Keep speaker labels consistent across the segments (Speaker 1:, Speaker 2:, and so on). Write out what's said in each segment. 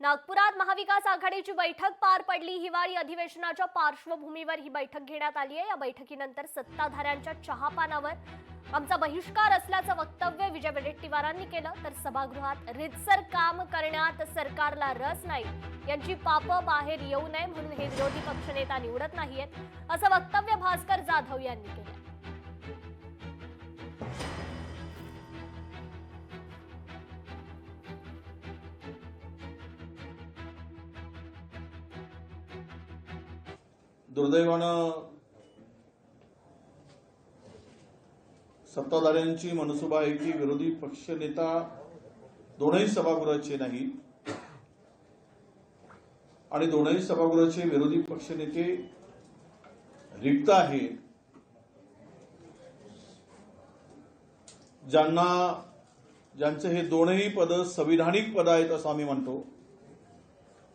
Speaker 1: नागपुरात महाविकास आघाडीची बैठक पार पडली। हिवाळी अधिवेशनाच्या पार्श्वभूमीवर ही बैठक घेण्यात आली आहे। या बैठकीनंतर सत्ताधाऱ्यांच्या चहापानावर आमचा बहिष्कार असल्याचं वक्तव्य विजय वडेट्टीवारांनी केलं। तर सभागृहात रितसर काम करण्यात सरकारला रस नाही, यांची पापं बाहेर येऊ नये म्हणून हे विरोधी पक्षनेता निवडत नाहीयेत असं वक्तव्य भास्कर जाधव यांनी केलं।
Speaker 2: दुर्दैवानं सत्ताधाऱ्यांची मनसुबा आहे की विरोधी पक्षनेता दोनही सभागृहाचे नाही आणि दोनही सभागृहाचे विरोधी पक्षनेते रिक्त आहेत, ज्यांचे हे दोनही पद संविधानिक पद आहेत असं आम्ही म्हणतो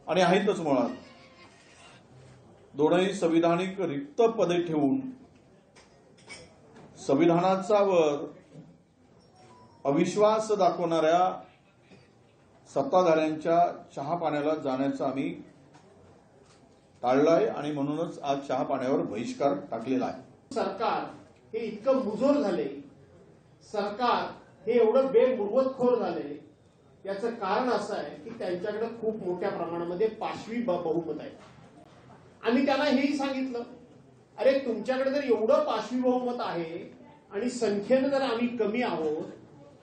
Speaker 2: आणि आहेतच। मुळात दोनही संविधानिक रिक्त पदे ठेवून संविधानाचा वर अविश्वास दाखवणाऱ्या सत्ताधाऱ्यांच्या चहापाण्याला जाण्याचं आम्ही टाळलंय आणि म्हणूनच आज चहापाण्यावर बहिष्कार टाकलेला आहे।
Speaker 3: सरकार हे इतकं मुजोर झाले, सरकार हे एवढं बेमुरवतखोर झाले, याचं कारण असं आहे की त्यांच्याकडे खूप मोठ्या प्रमाणामध्ये पाशवी बहुमत आहे। आम्ही त्यांना हेही सांगितलं, अरे तुमच्याकडे जर एवढं पाशवी बहुमत आहे आणि संख्येनं जर आम्ही कमी आहोत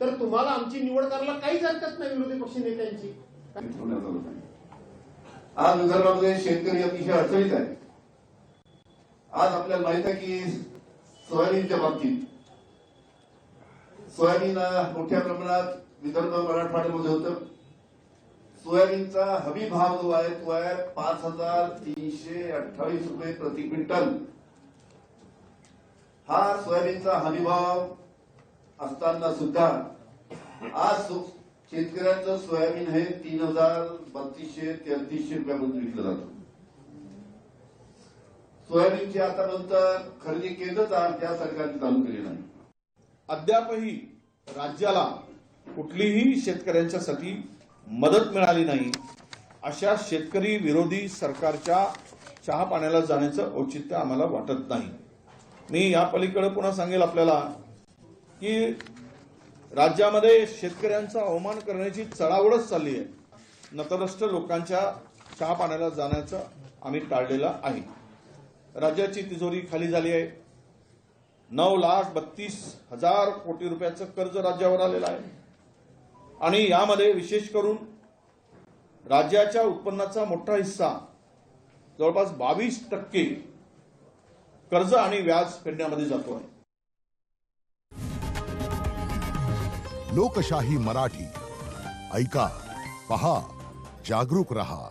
Speaker 3: तर तुम्हाला आमची निवड करायला काहीच हरकत नाही विरोधी पक्ष नेत्यांची।
Speaker 4: आज विदर्भामध्ये शेतकरी अतिशय अडचणीत आहे। आज आपल्याला माहित आहे की सोयाबीनच्या बाबतीत सोयाबीन मोठ्या प्रमाणात विदर्भ मराठवाड्यामध्ये होतं। सोयाबीनचा हमी भाव जो आहे तो आहे 5,328 रुपये प्रति क्विंटल। हा सोयाबीनचा हमी भाव असताना सुद्धा आज शेतकऱ्यांचं सोयाबीन हे 3,3233 रुपयापर्यंत विकलं जातं। सोयाबीनची आतापर्यंत खरेदी केंद्रच त्या सरकारने चालू केली नाही।
Speaker 2: अद्यापही राज्याला कुठलीही शेतकऱ्यांच्यासाठी मदत मिळाली नाही। अशा शेतकरी विरोधी सरकारच्या चहापाण्याला जाण्याचं औचित्य आम्हाला वाटत नाही। मी या पलीकडे पुन्हा सांगेल आपल्याला की राज्यामध्ये शेतकऱ्यांचा अवमान करण्याची चळावळच चालली आहे। नतरस्थ लोकांच्या चहापाण्याला जाण्याचं आम्ही टाळलेलं आहे। राज्याची तिजोरी खाली झाली आहे। 9,32,000 कोटी रुपयाचं कर्ज राज्यावर आलेलं आहे आणि यामध्ये विशेष करून राज्याच्या उत्पन्नाचा मोठा हिस्सा जवळपास 22% कर्ज आणि व्याज फेडण्यामध्ये जातो आहे।
Speaker 5: लोकशाही मराठी ऐका, पहा, जागरूक रहा।